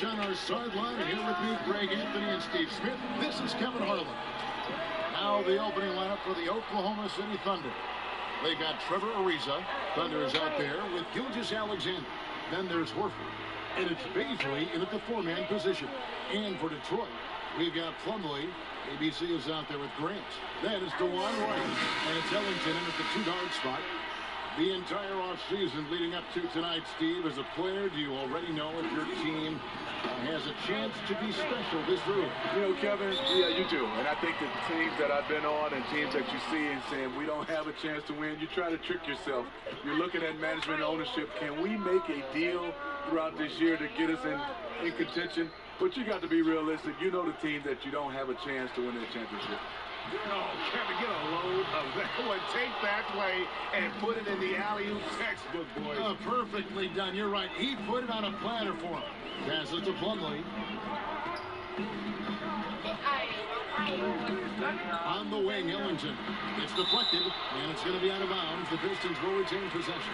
On our sideline, here with me, Greg Anthony and Steve Smith. This is Kevin Harlan. Now the opening lineup for the Oklahoma City Thunder. They got Trevor Ariza. Thunder is out there with Gilgeous-Alexander. Then there's Horford. And it's Baisley in at the four-man position. And for Detroit, we've got Plumlee. ABC is out there with Grant. Then it's DeJuan Wright. And it's Ellington in at the two-guard spot. The entire offseason leading up to tonight, Steve, as a player, do you already know if your team has a chance to be special this early? You know, Kevin, yeah, you do. And I think the teams that I've been on and teams that you see and saying we don't have a chance to win, you try to trick yourself. You're looking at management ownership. Can we make a deal throughout this year to get us in contention? But you got to be realistic. You know the team that you don't have a chance to win that championship. Oh, Kevin, get a load of that one. Take that play and put it in the alley-oop textbook, boys. Oh, perfectly done. You're right. He put it on a platter for him. Passes to Plumlee. On the wing, Ellington. It's deflected, and it's going to be out of bounds. The Pistons will retain possession.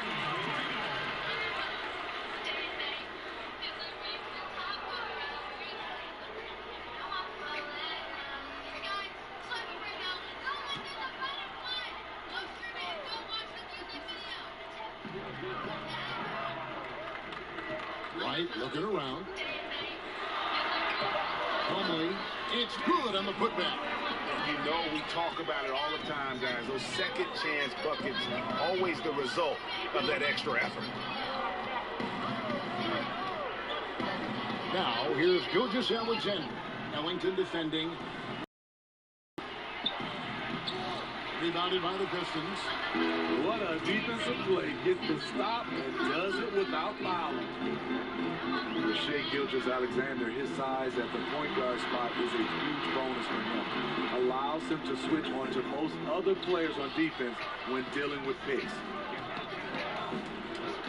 Right, looking around. Plumlee, it's good on the putback. You know we talk about it all the time, guys. Those second chance buckets, always the result of that extra effort. Now, here's Gilgeous-Alexander. Ellington defending. Rebounded by the Pistons. What a defensive play. Gets the stop and does it without fouling. Shea Gilgeous-Alexander, his size at the point guard spot is a huge bonus for him. Allows him to switch onto most other players on defense when dealing with picks.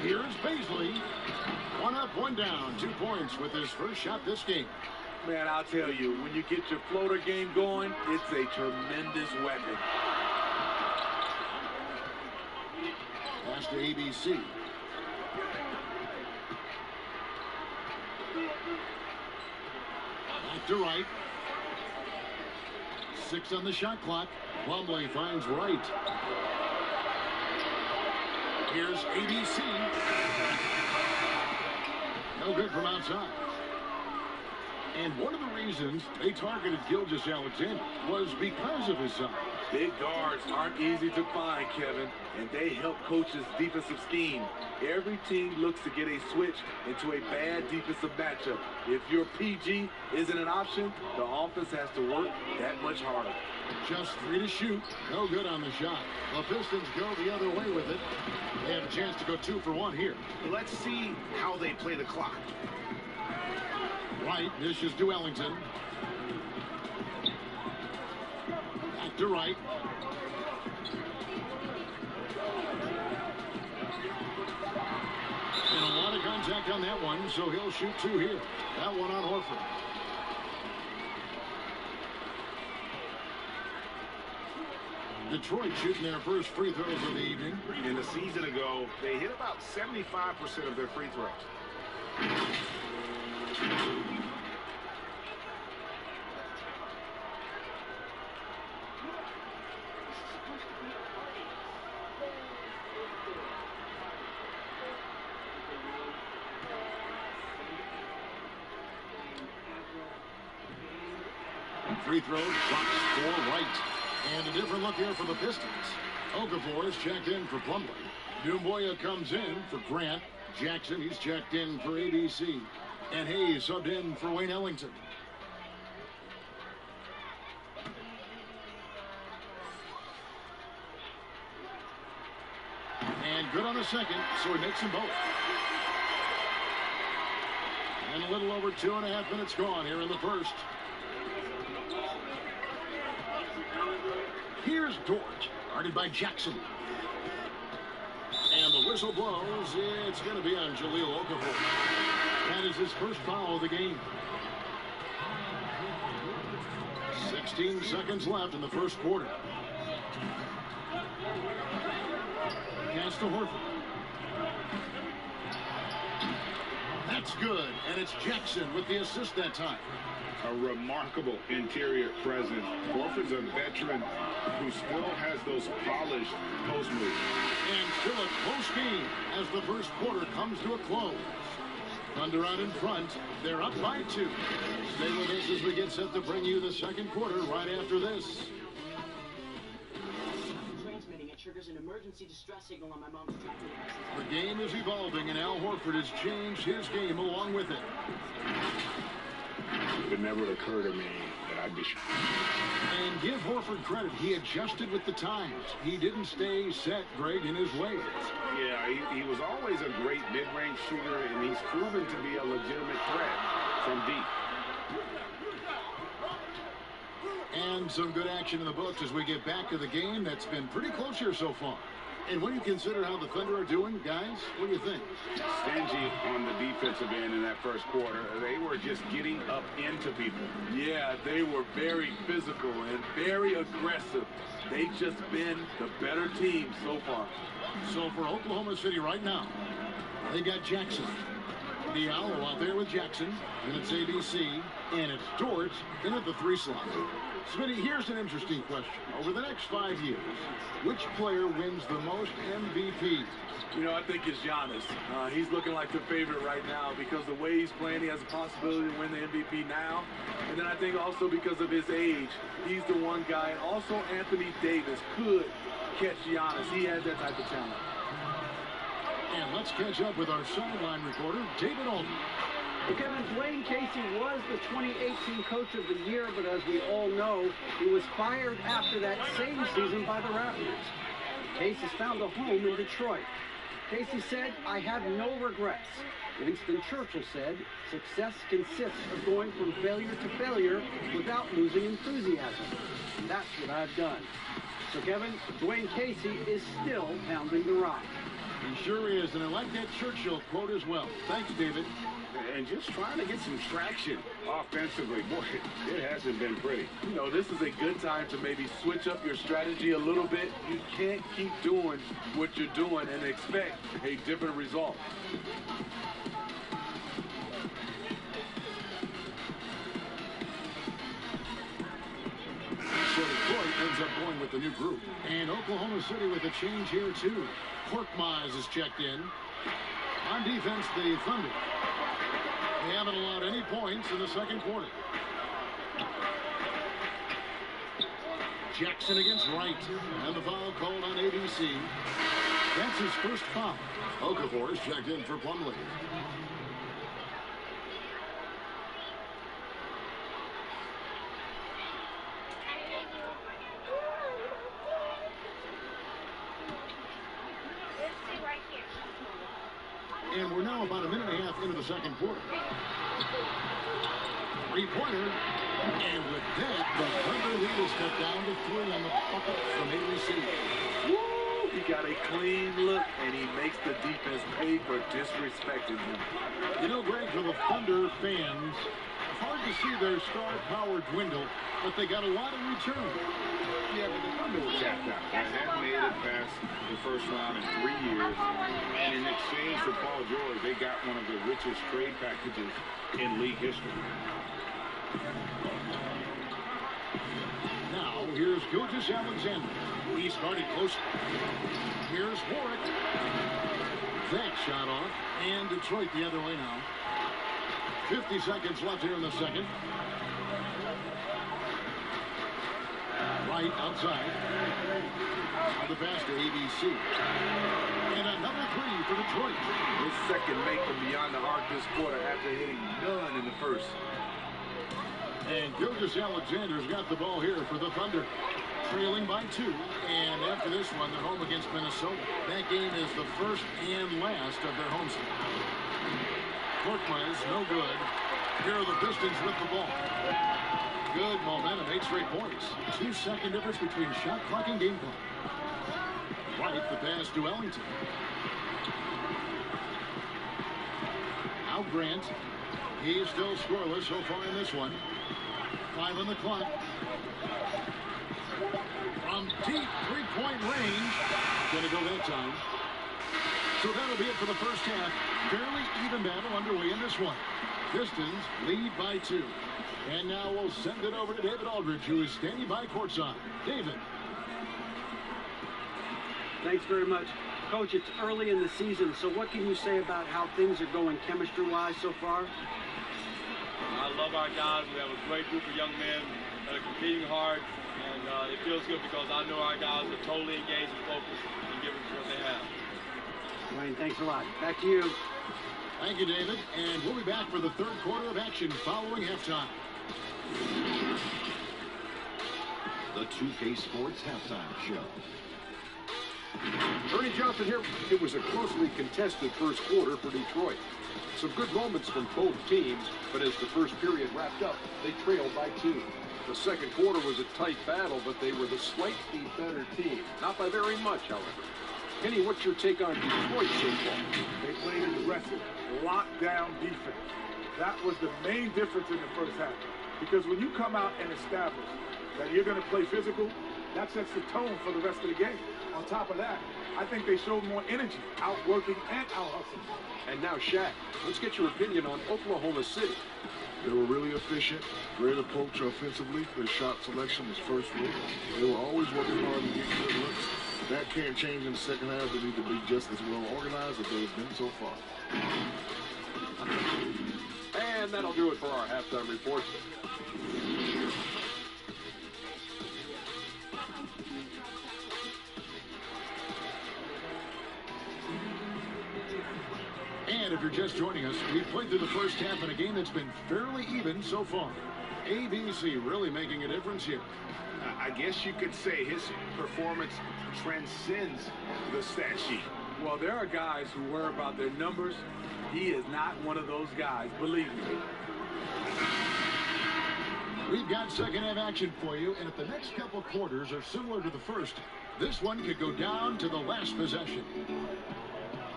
Here's Baisley. One up, one down. 2 points with his first shot this game. Man, I'll tell you, when you get your floater game going, it's a tremendous weapon. Pass to ABC. Back to Wright. 6 on the shot clock. Plumlee finds Wright. Here's ABC. No good from outside. And one of the reasons they targeted Gilgeous-Alexander was because of his size. Big guards aren't easy to find, Kevin, and they help coaches' defensive scheme. Every team looks to get a switch into a bad defensive matchup. If your PG isn't an option, the offense has to work that much harder. Just 3 to shoot. No good on the shot. The Pistons go the other way with it. They have a chance to go 2 for 1 here. Let's see how they play the clock. Wright dishes to Ellington. Back to Wright. And a lot of contact on that one, so he'll shoot 2 here. That one on Horford. Detroit shooting their first free throws of the evening. In a season ago, they hit about 75% of their free throws. Free throws, blocks for Wright. And a different look here for the Pistons. Okafor is checked in for Plumlee. Dumboya comes in for Grant. Jackson, he's checked in for ABC. And Hayes subbed in for Wayne Ellington. And good on the second, so he makes them both. And a little over 2.5 minutes gone here in the first. Here's Dort, guarded by Jackson. And the whistle blows. It's going to be on Jahlil Okafor. That is his first foul of the game. 16 seconds left in the first quarter. Pass to Horford. That's good, and it's Jackson with the assist that time. A remarkable interior presence. Horford's a veteran who still has those polished post moves. And still a close game as the first quarter comes to a close. Thunder out in front. They're up by 2. Stay with us as we get set to bring you the second quarter right after this. Transmitting, it triggers an emergency distress signal on my mom's tracking devices. The game is evolving, and Al Horford has changed his game along with it. It never occurred to me that I'd be. And give Horford credit. He adjusted with the times. He didn't stay set, Greg, in his ways. Yeah, he was always a great mid-range shooter, and he's proven to be a legitimate threat from deep. And some good action in the books as we get back to the game that's been pretty close here so far. And when you consider how the Thunder are doing, guys, what do you think? Stingy on the defensive end in that first quarter. They were just getting up into people. Yeah, they were very physical and very aggressive. They've just been the better team so far. So for Oklahoma City right now, they got Jackson. Diallo out there with Jackson, and it's ABC, and it's Dort in at the 3 slot. Smitty, here's an interesting question. Over the next 5 years, which player wins the most MVP? You know, I think it's Giannis. He's looking like the favorite right now because the way he's playing, he has a possibility to win the MVP now. And then I think also because of his age, he's the one guy. And also Anthony Davis could catch Giannis. He has that type of talent. And let's catch up with our sideline reporter, David Alden. Well, Kevin, Dwayne Casey was the 2018 Coach of the Year, but as we all know, he was fired after that same season by the Raptors. Casey's found a home in Detroit. Casey said, "I have no regrets." Winston Churchill said, "Success consists of going from failure to failure without losing enthusiasm. That's what I've done." So, Kevin, Dwayne Casey is still pounding the rock. He sure is, and I like that Churchill quote as well. Thanks, David. And just trying to get some traction offensively. Boy, it hasn't been pretty. You know, this is a good time to maybe switch up your strategy a little bit. You can't keep doing what you're doing and expect a different result. So Detroit ends up going with the new group. And Oklahoma City with a change here, too. Korkmaz is checked in. On defense, the Thunder. They haven't allowed any points in the second quarter. Jackson against Wright. And the foul called on ABC. That's his first foul. Okafor is checked in for Plumlee. And we're now about a minute and a half into the second quarter. Three-pointer. And with that, the Thunder lead is cut down to 3 on the bucket from ABC. Woo! He got a clean look, and he makes the defense pay for disrespecting him. You know, Greg, for the Thunder fans, it's hard to see their star power dwindle, but they got a lot in return. Yeah, but the Thunder were tapped out. They hadn't made it past the first round in 3 years. And in exchange for Paul George, they got one of the richest trade packages in league history. Now, here's Gilgeous-Alexander. He started close. Here's Warwick. That shot off. And Detroit the other way now. 50 seconds left here in the second. Right outside. The pass to ABC. And another 3 for Detroit. His second make from beyond the arc this quarter after hitting none in the first. And Gilgeous-Alexander's got the ball here for the Thunder. Trailing by 2. And after this one, they're home against Minnesota. That game is the first and last of their homestand. Korkmaz, no good. Here are the Pistons with the ball. Good momentum, 8 straight points. 2-second difference between shot clock and game clock. Right, the pass to Ellington. Now Grant. He's still scoreless so far in this one. 5 on the clock. From deep 3-point range. Gonna go that time. So that'll be it for the first half. Fairly even battle underway in this one. Pistons lead by 2. And now we'll send it over to David Aldridge, who is standing by courtside. David. Thanks very much. Coach, it's early in the season, so what can you say about how things are going chemistry-wise so far? I love our guys. We have a great group of young men that are competing hard, and it feels good because I know our guys are totally engaged and focused and giving us what they have. Wayne, thanks a lot. Back to you. Thank you, David. And we'll be back for the third quarter of action following halftime. The 2K Sports Halftime Show. Ernie Johnson here. It was a closely contested first quarter for Detroit. Some good moments from both teams, but as the first period wrapped up, they trailed by 2. The second quarter was a tight battle, but they were the slightly better team. Not by very much, however. Kenny, what's your take on Detroit so far? They played aggressive, lockdown defense. That was the main difference in the first half. Because when you come out and establish that you're going to play physical, that sets the tone for the rest of the game. On top of that, I think they showed more energy, outworking and out-hustling. And now, Shaq, let's get your opinion on Oklahoma City. They were really efficient, great approach offensively. Their shot selection was first rate. They were always working hard to get good looks. That can't change in the second half. They need to be just as well organized as they've been so far. And that'll do it for our halftime report. And if you're just joining us, we've played through the first half in a game that's been fairly even so far. ABC really making a difference here. I guess you could say his performance transcends the stat sheet. Well, there are guys who worry about their numbers. He is not one of those guys, believe me. We've got second half action for you, and if the next couple quarters are similar to the first, this one could go down to the last possession.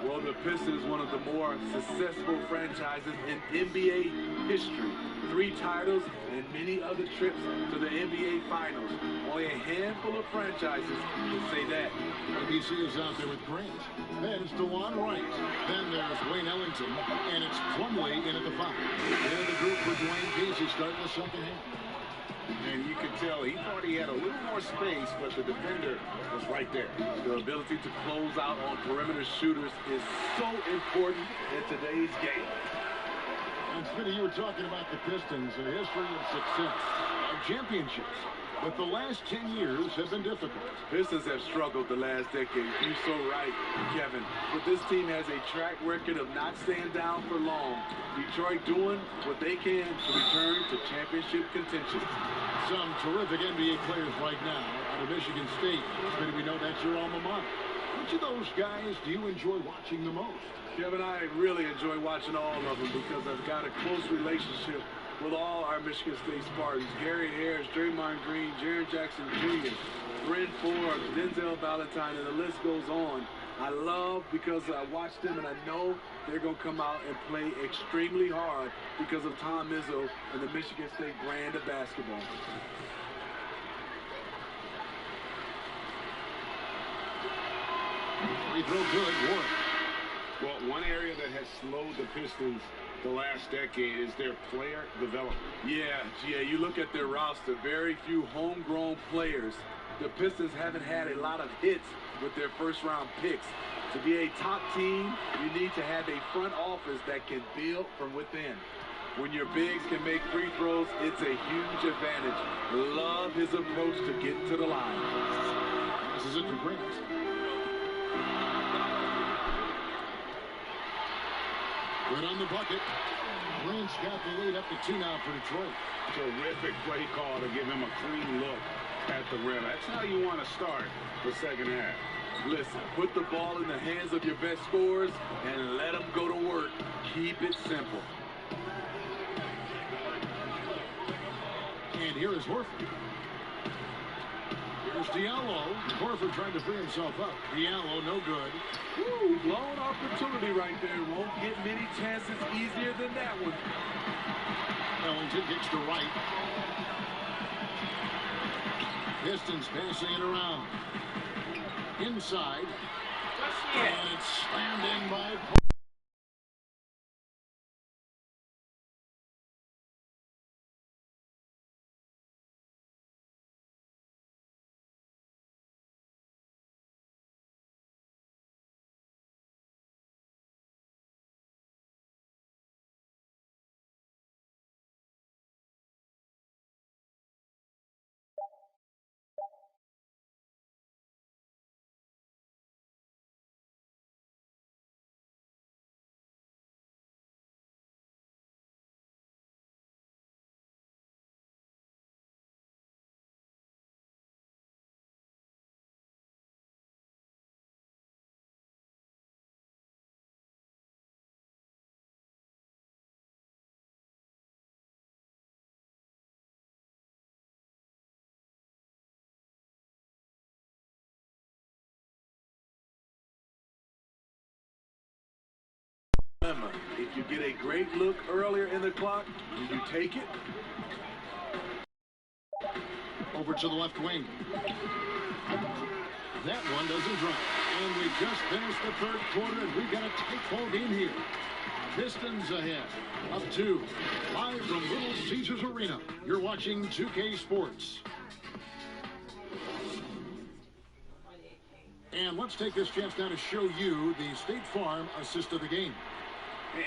Well, the Pistons, one of the more successful franchises in NBA history. 3 titles and many other trips to the NBA Finals. Only a handful of franchises can say that. ABC is out there with Grant. Then it's DeJuan Wright. Then there's Wayne Ellington. And it's Plumlee in at the 5. They're the group for Dwayne Casey starting the second half. And you could tell he thought he had a little more space, but the defender was right there. The ability to close out on perimeter shooters is so important in today's game. And Smitty, you were talking about the Pistons, a history of success, of championships. But the last 10 years have been difficult. Pistons have struggled the last decade. You're so right, Kevin. But this team has a track record of not staying down for long. Detroit doing what they can to return to championship contention. Some terrific NBA players right now out of Michigan State. Smitty, we know that's your alma mater. Which of those guys do you enjoy watching the most? Kevin, I really enjoy watching all of them because I've got a close relationship with all our Michigan State Spartans. Gary Harris, Draymond Green, Jaren Jackson Jr., Bryn Forbes, Denzel Valentine, and the list goes on. I love because I watch them and I know they're going to come out and play extremely hard because of Tom Izzo and the Michigan State brand of basketball. Free throw good, Warren. Well, one area that has slowed the Pistons the last decade is their player development. Yeah, you look at their roster, very few homegrown players. The Pistons haven't had a lot of hits with their first-round picks. To be a top team, you need to have a front office that can build from within. When your bigs can make free throws, it's a huge advantage. Love his approach to getting to the line. This is it for Grant. Good on the bucket. Grant's got the lead up to 2 now for Detroit. Terrific play call to give him a clean look at the rim. That's how you want to start the second half. Listen, put the ball in the hands of your best scorers and let them go to work. Keep it simple. And here is Horford. Here's Diallo. Horford trying to free himself up. Diallo, no good. Woo, blown opportunity right there. Won't get many chances easier than that one. Ellington kicks to right. Pistons passing it around. Inside. And it's slammed in by If you get a great look earlier in the clock, do you take it? over to the left wing. That one doesn't drop. And we just finished the third quarter, and we've got a tight ball game here. Pistons ahead, up 2. Live from Little Caesars Arena, you're watching 2K Sports. And let's take this chance now to show you the State Farm assist of the game.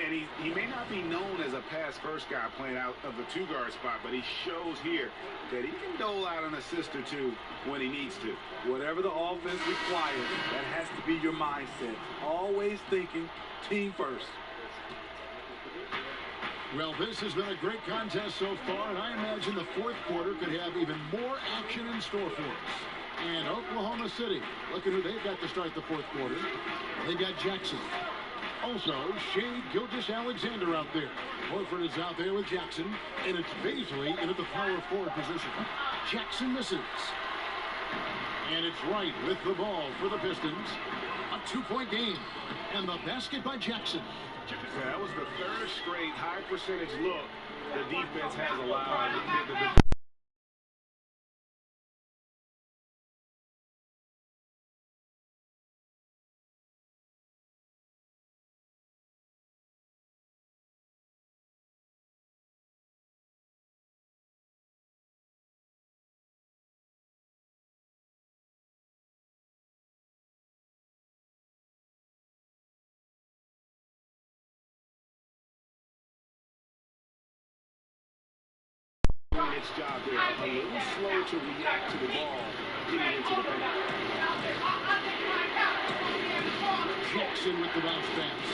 And he may not be known as a pass-first guy playing out of the two-guard spot, but he shows here that he can dole out an assist or two when he needs to. Whatever the offense requires, that has to be your mindset. Always thinking team first. Well, this has been a great contest so far, and I imagine the fourth quarter could have even more action in store for us. And Oklahoma City, look at who they've got to start the fourth quarter. They got Jackson. Also, Shea Gilgeous-Alexander out there. Horford is out there with Jackson, and it's Beasley into the power forward position. Jackson misses. And it's Wright with the ball for the Pistons. A 2-point game. And the basket by Jackson. So that was the third straight high percentage look the defense has allowed. Its job there, a little slow to react to the ball getting into the paint. Jackson with the bounce pass.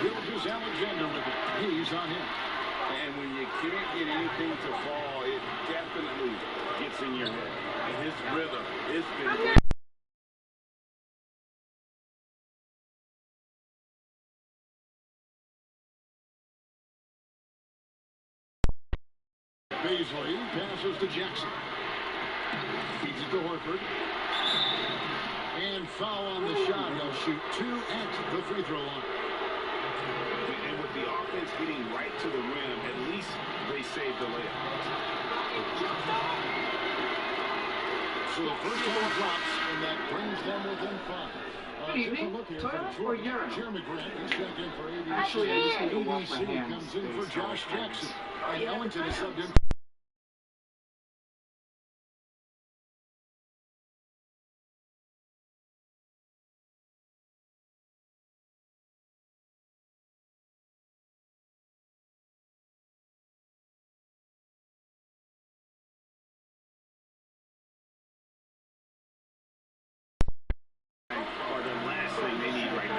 Gilgeous-Alexander with it. He's on him. And when you can't get anything to fall, it definitely gets in your head. And his rhythm is been. Beasley passes to Jackson. Feeds it to Horford. And foul on the shot. He'll shoot 2 at the free throw line. And with the offense getting right to the rim, at least they saved the layup. So the first ball drops, and that brings them within 5. Take a look here for Detroit. Jeremy Grant, he's checked in for ABC. Actually, I just need to wash my ABC hands. comes in for Josh Jackson. And Ellington is subbed in. Are the last thing they need right now.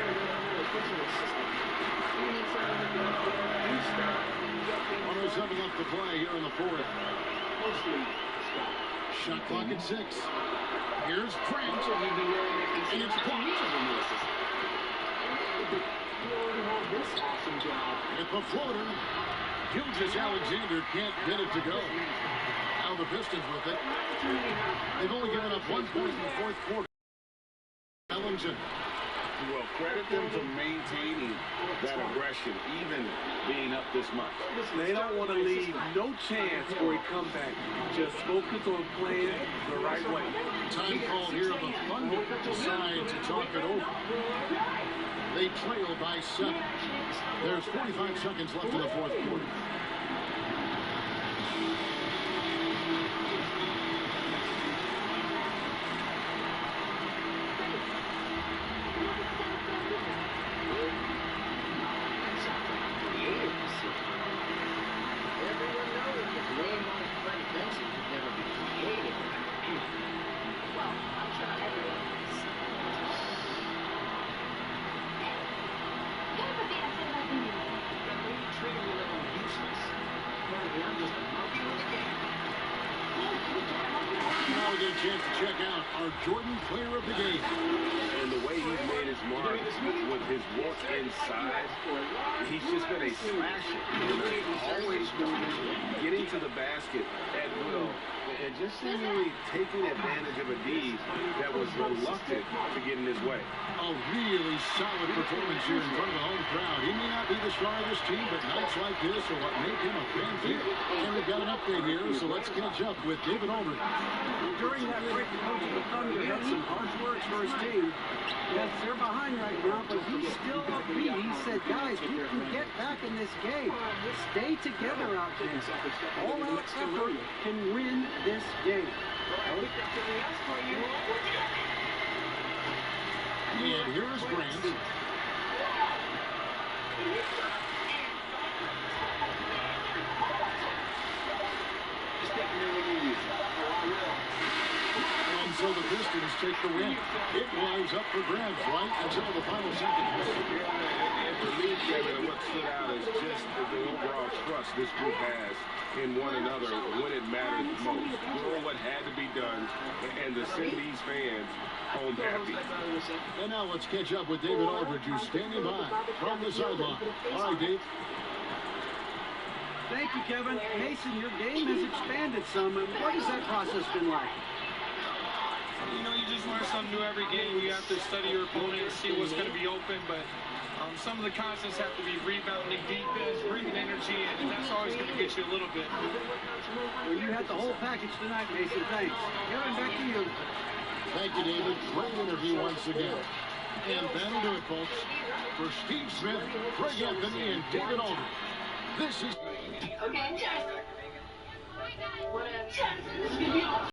107 left to play here in the fourth. Shot clock at 6. Here's Grant. And it's blocked. At the floater, Gilgeous-Alexander can't get it to go. Now the Pistons with it. They've only given up 1 point in the fourth quarter. Ellington well. Credit them for maintaining that aggression, even being up this much. They don't want to leave no chance for a comeback. Just focus on playing the right way. Time called here. The Thunder decide to talk it over. They trail by 7. There's 45 seconds left in the fourth quarter. Now we get a chance to check out our Jordan player of the game. And the way he's made his mark with his work inside, he's just been a slasher. Always getting to the basket at will and just seemingly taking advantage of a D that was reluctant to get in his way. A really solid performance here in front of the home crowd. He may not be the star of this team, but nights like this are what make him a fan favorite. And we've got an update here, so let's catch up with David Aldridge. During that break, the coach of the Thunder had some harsh words for his team. Yes, they're behind right now, but he's still upbeat. He said, guys, we can get back in this game. Stay together out there. All-out effort can win this game. And here is Grant. And so the Pistons take the win. It was up for grabs right until the final seconds. For me, Kevin, what stood out is just the overall trust this group has in one another when it mattered most. Doing what had to be done and to send these fans home happy. And now let's catch up with David Aldridge, who's standing by from the sideline. All right, Dave. Thank you, Kevin. Mason, your game has expanded some. What has that process been like? You know, you just learn something new every game. You have to study your opponent and see what's going to be open, but some of the concepts have to be rebounding, defense, bringing energy, and that's always going to get you a little bit. Well, you had the whole package tonight, Mason. Thanks. Kevin, back to you. Thank you, David. Great interview once again. And that'll do it, folks. For Steve Smith, Craig Anthony, and David Aldridge, this is... Okay.